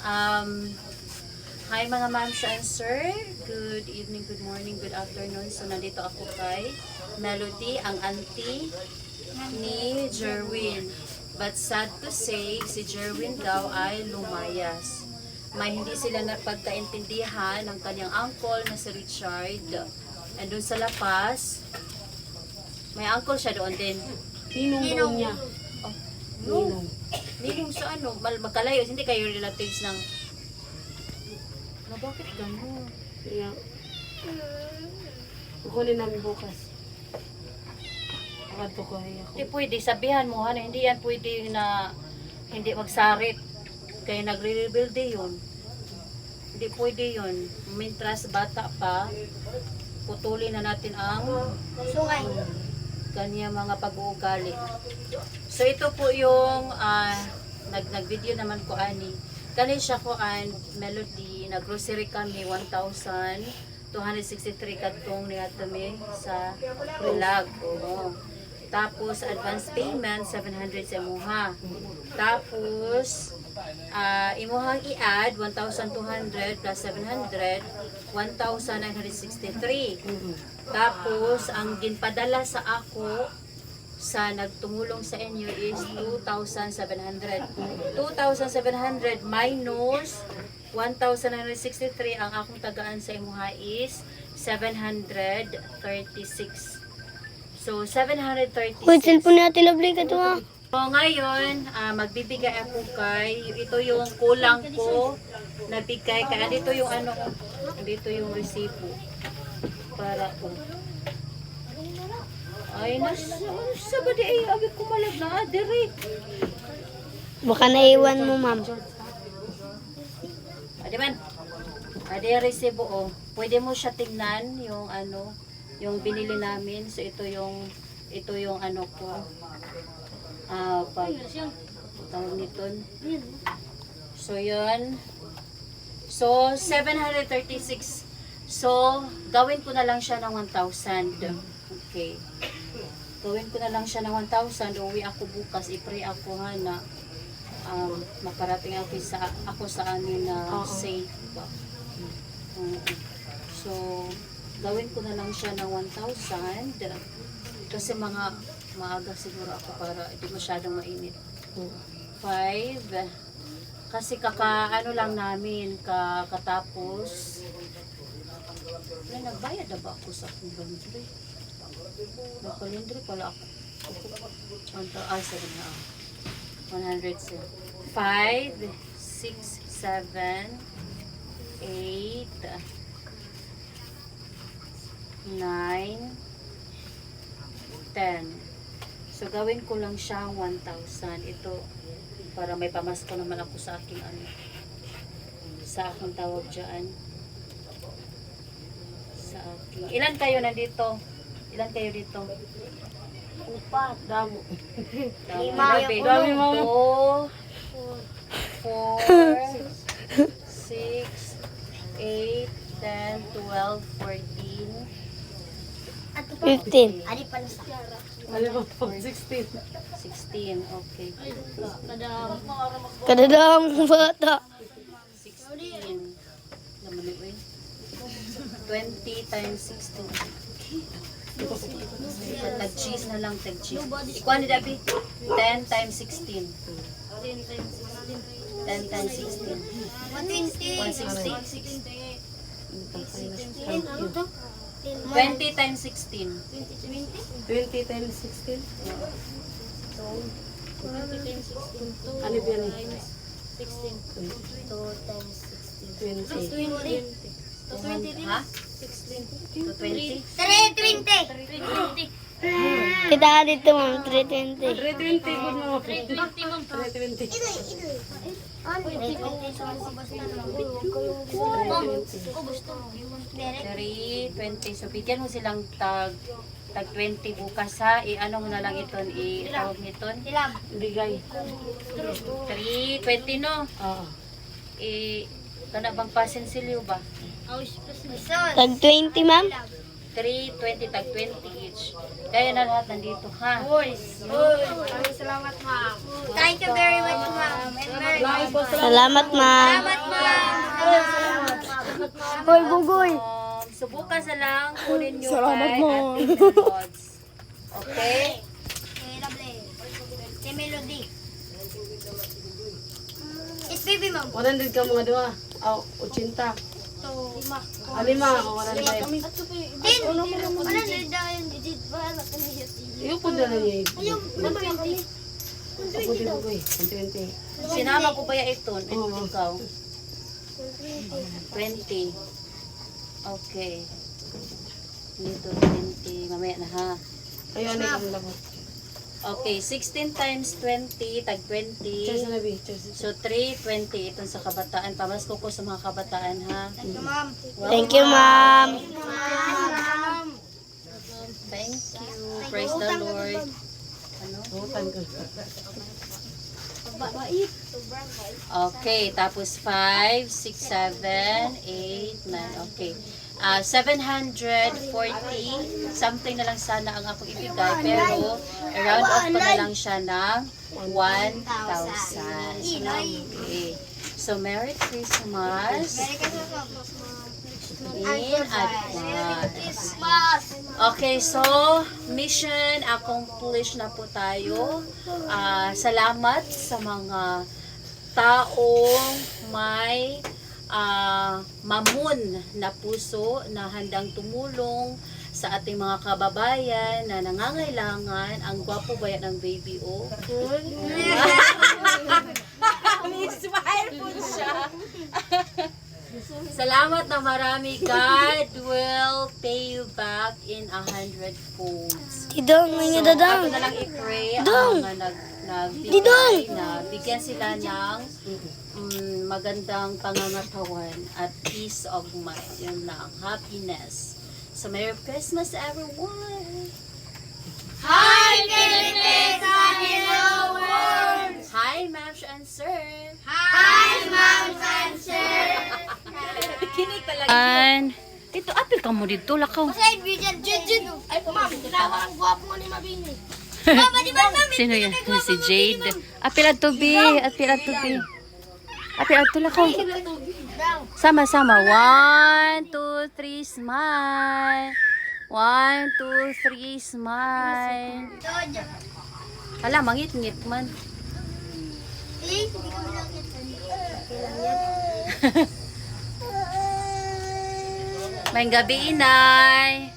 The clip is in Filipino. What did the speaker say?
Um, Hi mga ma'ams and sir. Good evening, good morning, good afternoon. So nandito ako kay Melody, ang auntie ni Jerwin. But sad to say, si Jerwin daw ay lumayas. May hindi sila napagkaintindihan ng kanyang uncle na si Richard. And doon sa lapas, may uncle siya doon din. Ninong niya. Oh, Ninong. Ninong sa ano? Magkalayo, hindi kayo relatives ng... Bakit gano'n? Yeah. Kukunin namin bukas. Akad ko ay ako. Hindi pwede, sabihan mo, ano, hindi yan pwede na hindi magsarit. Kaya nagre-rebuild yun. Hindi pwede yun. Mintras bata pa, putulin na natin ang Sungay. kanya mga pag-uugali. So ito po yung nag-video naman ko ani. Kani siya ko an Melody, nag-grocery kami 1,263 katong niya kami sa vlog. Oo. Tapos advance payment 700 sa imuha. Tapos imuhang i-add 1,200 plus 700 1,963. Tapos ang ginpadala sa ako sa nagtumulong sa inyo is 2,700. 2,700 minus 1,963 ang akong tagaan sa imuha is 736. So 736. Uy, cellphone natin lovely ka to ha. So ngayon, magbibigay ako kay, ito yung kulang ko nabigay kaya dito yung ano, dito yung resibo para ko. Ay, nasa ba di ay abi ko malag na dire. Baka naiwan mo, ma'am. Adi man. Adi yung resibo oh. Pwede mo siya tingnan yung ano, yung binili namin. So ito yung ano ko. Pag tawag nito. So yun. So 736. So gawin ko na lang siya ng 1,000. Okay. Gawin ko na lang siya ng 1,000. Uwi ako bukas. I-pray ako ha na makarating ako sa amin na safe ba. So, gawin ko na lang siya ng 1,000. Kasi maaga siguro ako para hindi masyadong mainit. 5. Kasi ano lang namin, katapos. Ay, nagbayad na ba ako sa akong laundry? Nagpa-laundry pala ako. Sabi na 100 5, 6, 7, 8, 9, 10. So gawin ko lang siyang 1,000. Ito para may pamasko naman ako sa aking ano. Sa akong tawag diyan. Sa aking. Ilan kayo nandito? Ilan kayo dito? Upat. Damo. Lima. Dami mo. 2, 4, 6, 8, 10, 12, 14, 15. Ari pa sa. Ano ba po? 16. 16. Okay. Kadadang bata. 16. Naman yun. 20 times 16. Tag-cheese na lang, tag-cheese. Ikuha ni Dabi. 10 times 16. 10 times 16. 160. 20 times 16. 20 times 16. Ano ba yan? 20. Ha? 20? 320. Kita dito, ma'am. 320. 320. Good mo. 320. Dari 20. So, bigyan mo silang tag 20 bukas ha. I-ano mo na lang iton. I-tawag niton. Bigay. 320 no? Oo. Kana bang pasensilyo ba? Tag 20, ma'am. 3, 20, tag 20 each. Kaya na lahat nandito, ha? Maraming salamat, ma'am. Thank you very much, ma'am. Salamat, ma'am. Hoy, bugoy. So, bukas na lang, kunin nyo kay Ate Lods. Okay? Si Melody. It's baby, ma'am. 100 ka mga dua. Aw, 80. Lima. Lima, o 100. Tin, wala na dahil did ba anak niya? Iyo po na niya. Ayun, naman kami. Ako din ko eh. 120. Sinama ko ba ya ito? Oo. Ikaw? 20. Okay. Dito 20. Mamaya na, ha? Ayun, ano kami labot. Okay, 16 times 20, tag 20. Cheers na nabi. Cheers. So, 3, 20. Itong sa kabataan. Pamasko ko sa mga kabataan, ha? Ma'am. Thank you, ma'am. Thank you. Praise the Lord. Ano? Butan ko. Okay, tapos 5, 6, 7, 8, 9. Okay. 740 something na lang sana ang akong ibigay, pero round off ko na lang siya ng 1,000. Okay. So, Merry Christmas in advance. Okay, so mission accomplished na po tayo. Salamat sa mga taong may mamun na puso na handang tumulong sa ating mga kababayan na nangangailangan. Ang gwapo ba yan ng baby, oh? Smile po siya. Salamat na marami. God will pay you back in 100 folds. Didong, So, ako na lang i-pray ang mga nagbigay na bigyan sila ng magandang pangangatawan at peace of mind. Yun lang. Happiness. So, Merry Christmas, everyone! Hi, Philippines! Hello, world! Hi, Ma'am and Sir! Hi, ma'am and sir! Kinig talaga. Dito, apil ka mo dito, lakaw. Say, Bridget, Jujun. Ay, ma'am, ginawa ang gwapo nga ni Mabini. Mama, di ba, ma'am? Sino yan? Si Jade. Apil at tubi. Apil at tubi. Apil at lakaw. Sama-sama. 1, 2, 3, smile. 1, 2, 3, smile. Hala, mangit-ngit man. Hindi kami lang yan. May gabi, inay.